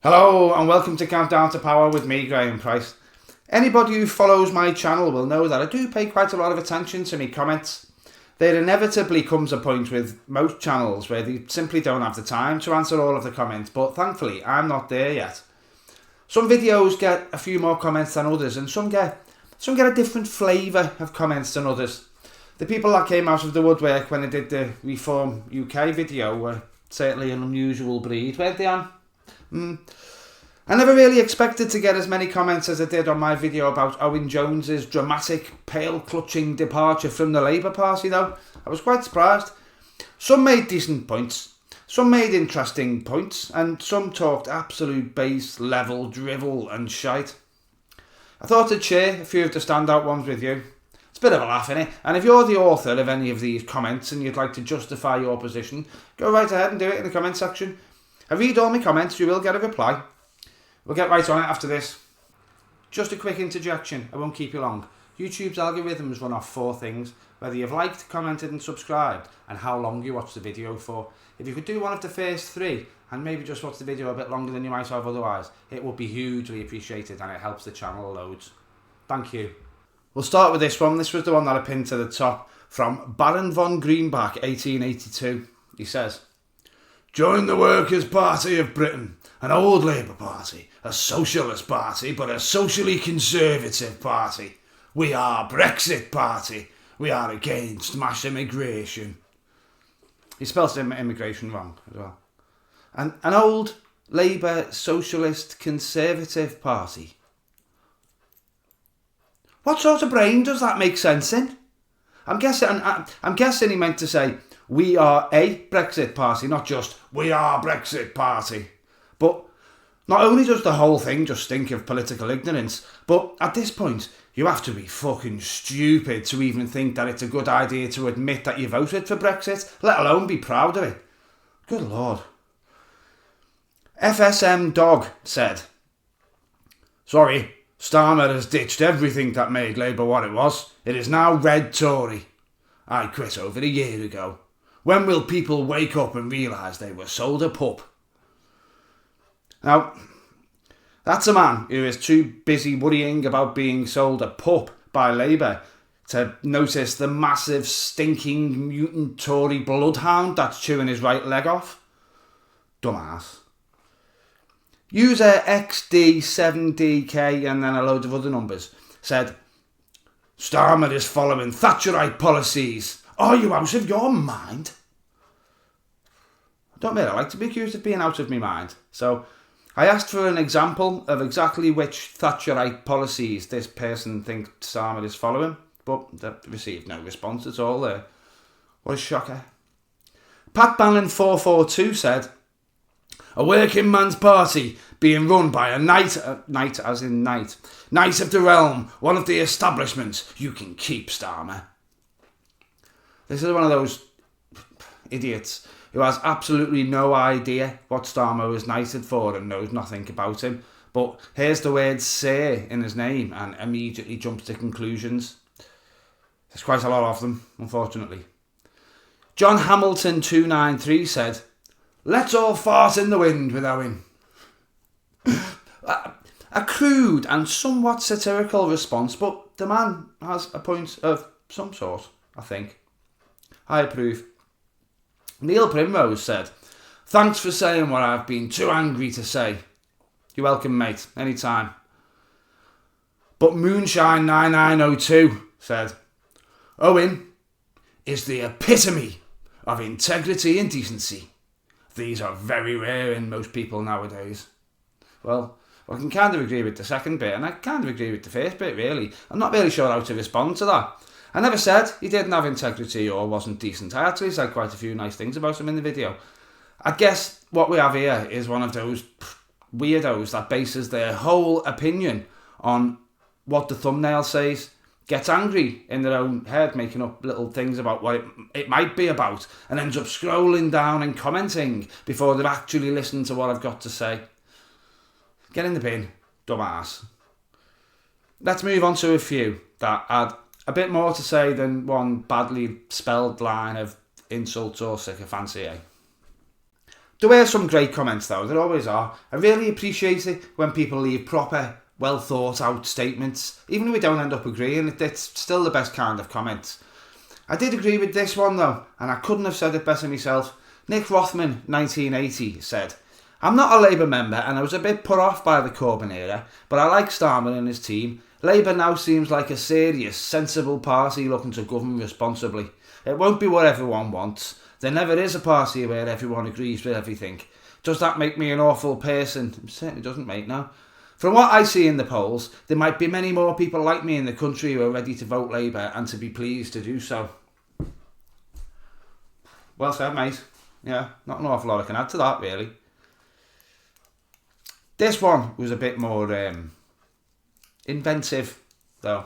Hello and welcome to Countdown to Power with me, Graeme Pryce. Anybody who follows my channel will know that I do pay quite a lot of attention to my comments. There inevitably comes a point with most channels where they simply don't have the time to answer all of the comments, but thankfully I'm not there yet. Some videos get a few more comments than others, and some get a different flavour of comments than others. The people that came out of the woodwork when I did the Reform UK video were certainly an unusual breed, weren't they, Anne? I never really expected to get as many comments as I did on my video about Owen Jones's dramatic, pale-clutching departure from the Labour Party, though. I was quite surprised. Some made decent points, some made interesting points, and some talked absolute base-level drivel and shite. I thought I'd share a few of the standout ones with you. It's a bit of a laugh, innit? And if you're the author of any of these comments and you'd like to justify your position, go right ahead and do it in the comment section. I read all my comments, you will get a reply. We'll get right on it after this. Just a quick interjection, I won't keep you long. YouTube's algorithms run off 4 things: whether you've liked, commented and subscribed, and how long you watched the video for. If you could do one of the first 3, and maybe just watch the video a bit longer than you might have otherwise, it would be hugely appreciated and it helps the channel loads. Thank you. We'll start with this one. This was the one that I pinned to the top, from Baron von Greenback, 1882. He says, "Join the Workers' Party of Britain, an old Labour Party, a socialist party, but a socially conservative party. We are Brexit Party. We are against mass immigration." He spells immigration wrong as well. And an old Labour socialist conservative party. What sort of brain does that make sense in? I'm guessing he meant to say, we are a Brexit party, not just, we are Brexit Party. But not only does the whole thing just stink of political ignorance, but at this point, you have to be fucking stupid to even think that it's a good idea to admit that you voted for Brexit, let alone be proud of it. Good Lord. FSM Dog said, "Sorry, Starmer has ditched everything that made Labour what it was. It is now Red Tory. I quit over a year ago. When will people wake up and realise they were sold a pup?" Now, that's a man who is too busy worrying about being sold a pup by Labour to notice the massive, stinking, mutant Tory bloodhound that's chewing his right leg off. Dumbass. User XD7DK and then a load of other numbers said, "Starmer is following Thatcherite policies. Are you out of your mind?" I don't really like to be accused of being out of my mind, so I asked for an example of exactly which Thatcherite policies this person thinks Starmer is following, but they received no response at all there. What a shocker. Pat Bannon 442 said, "A working man's party being run by a knight of the realm, one of the establishments. You can keep Starmer." This is one of those idiots who has absolutely no idea what Starmer was knighted for and knows nothing about him, but hears the word "sir" in his name and immediately jumps to conclusions. There's quite a lot of them, unfortunately. John Hamilton 293 said, "Let's all fart in the wind with Owen." A crude and somewhat satirical response, but the man has a point of some sort, I think. I approve. Neil Primrose said, "Thanks for saying what I've been too angry to say." You're welcome, mate, anytime. But Moonshine 9902 said, "Owen is the epitome of integrity and decency. These are very rare in most people nowadays." Well, I can kind of agree with the second bit, and I kind of agree with the first bit, really. I'm not really sure how to respond to that. I never said he didn't have integrity or wasn't decent. I actually said quite a few nice things about him in the video. I guess what we have here is one of those weirdos that bases their whole opinion on what the thumbnail says, gets angry in their own head, making up little things about what it might be about, and ends up scrolling down and commenting before they've actually listened to what I've got to say. Get in the bin, dumbass. Let's move on to a few that had a bit more to say than one badly spelled line of insults or sycophancy. There were some great comments though, there always are. I really appreciate it when people leave proper, well thought out statements. Even if we don't end up agreeing, it's still the best kind of comments. I did agree with this one though, and I couldn't have said it better myself. Nick Rothman, 1980, said, "I'm not a Labour member and I was a bit put off by the Corbyn era, but I like Starmer and his team. Labour now seems like a serious, sensible party looking to govern responsibly. It won't be what everyone wants. There never is a party where everyone agrees with everything. Does that make me an awful person? It certainly doesn't, mate, no. From what I see in the polls, there might be many more people like me in the country who are ready to vote Labour and to be pleased to do so." Well said, mate. Yeah, not an awful lot I can add to that, really. This one was a bit more inventive, though.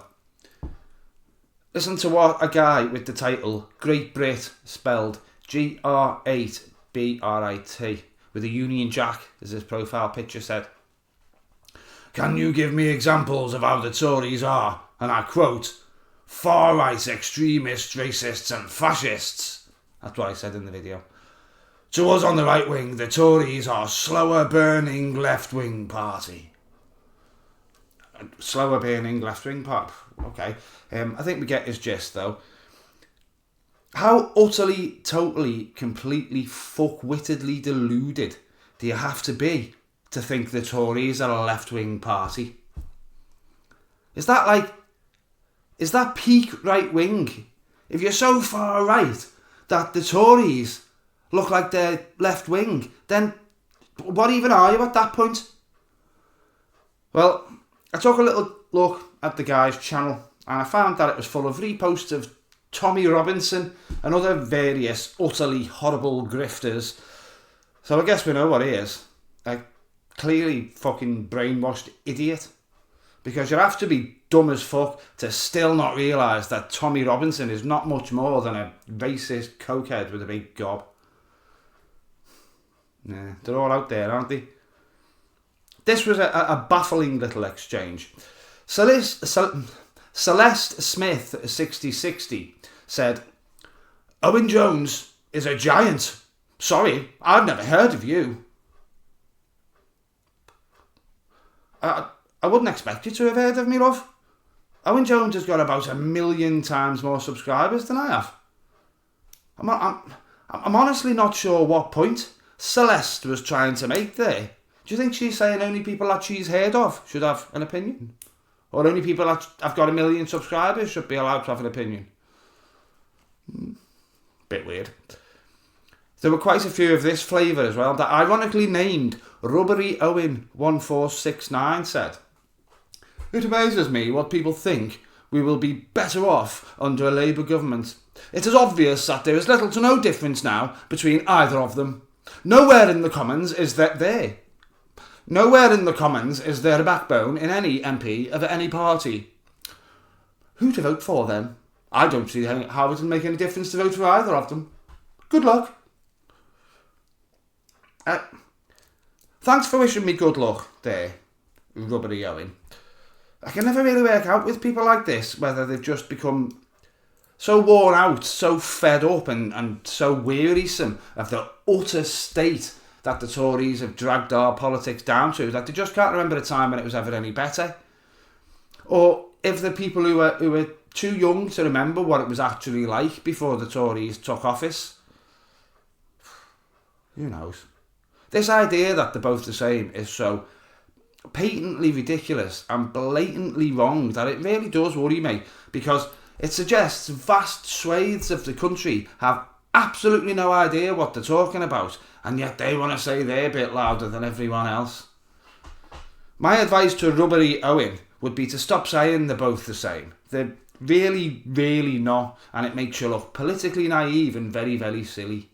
Listen to what a guy with the title Great Brit, spelled G-R-8-B-R-I-T, with a Union Jack as his profile picture, said. "Can you give me examples of how the Tories are, and I quote, far-right extremists, racists and fascists?" That's what I said in the video. "To us on the right wing, the Tories are slower burning left-wing party." Slower burning left-wing party. Okay. I think we get his gist though. How utterly, totally, completely, fuck-wittedly deluded do you have to be to think the Tories are a left-wing party? Is that peak right-wing? If you're so far right that the Tories look like they're left-wing, then what even are you at that point? Well, I took a little look at the guy's channel and I found that it was full of reposts of Tommy Robinson and other various utterly horrible grifters. So I guess we know what he is. A clearly fucking brainwashed idiot. Because you have to be dumb as fuck to still not realise that Tommy Robinson is not much more than a racist cokehead with a big gob. Yeah, they're all out there, aren't they? This was a baffling little exchange. Celeste Smith, 6060, said, "Owen Jones is a giant. Sorry, I've never heard of you." I wouldn't expect you to have heard of me, love. Owen Jones has got about 1 million times more subscribers than I have. I'm honestly not sure what point Celeste was trying to make there. Do you think she's saying only people that she's heard of should have an opinion? Or only people that have got 1 million subscribers should be allowed to have an opinion? Bit weird. There were quite a few of this flavour as well, that ironically named Rubbery Owen 1469 said, "It amazes me what people think we will be better off under a Labour government. It is obvious that there is little to no difference now between either of them. Nowhere in the Commons is there a backbone in any MP of any party. Who to vote for then? I don't see how it will make any difference to vote for either of them. Good luck." Thanks for wishing me good luck there, Rubbery Owen. I can never really work out with people like this whether they've just become so worn out, so fed up and so wearisome of the utter state that the Tories have dragged our politics down to, that they just can't remember a time when it was ever any better. Or if the people who were too young to remember what it was actually like before the Tories took office. Who knows? This idea that they're both the same is so patently ridiculous and blatantly wrong that it really does worry me, because it suggests vast swathes of the country have absolutely no idea what they're talking about, and yet they want to say they're a bit louder than everyone else. My advice to Rubbery Owen would be to stop saying they're both the same. They're really, really not, and it makes you look politically naive and very, very silly.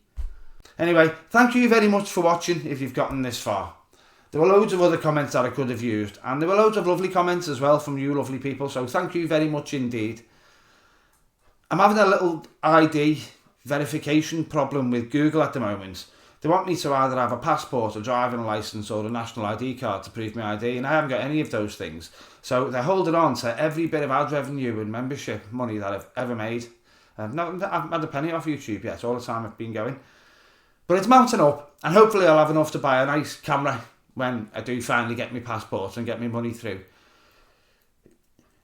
Anyway, thank you very much for watching if you've gotten this far. There were loads of other comments that I could have used, and there were loads of lovely comments as well from you lovely people, so thank you very much indeed. I'm having a little ID verification problem with Google at the moment. They want me to either have a passport, a driving licence or a national ID card to prove my ID, and I haven't got any of those things. So they're holding on to every bit of ad revenue and membership money that I've ever made. I haven't had a penny off YouTube yet, all the time I've been going. But it's mounting up, and hopefully I'll have enough to buy a nice camera when I do finally get my passport and get my money through.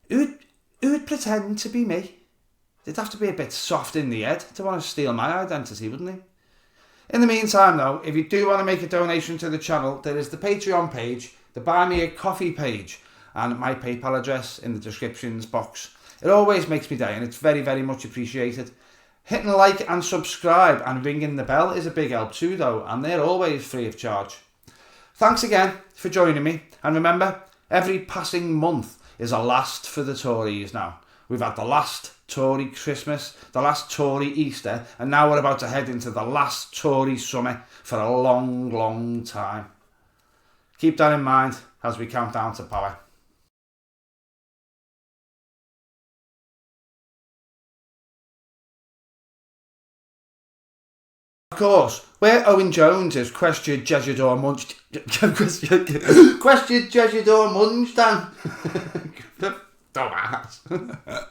Who'd pretend to be me? They'd have to be a bit soft in the head to want to steal my identity, wouldn't they? In the meantime, though, if you do want to make a donation to the channel, there is the Patreon page, the Buy Me a Coffee page, and my PayPal address in the descriptions box. It always makes me day, and it's very, very much appreciated. Hitting like and subscribe and ringing the bell is a big help too, though, and they're always free of charge. Thanks again for joining me, and remember, every passing month is a last for the Tories now. We've had the last Tory Christmas, the last Tory Easter, and now we're about to head into the last Tory summer for a long, long time. Keep that in mind as we count down to power. Of course, where Owen Jones is question Jesidor Munch question Jesidor Munch, Dan. Dumbass.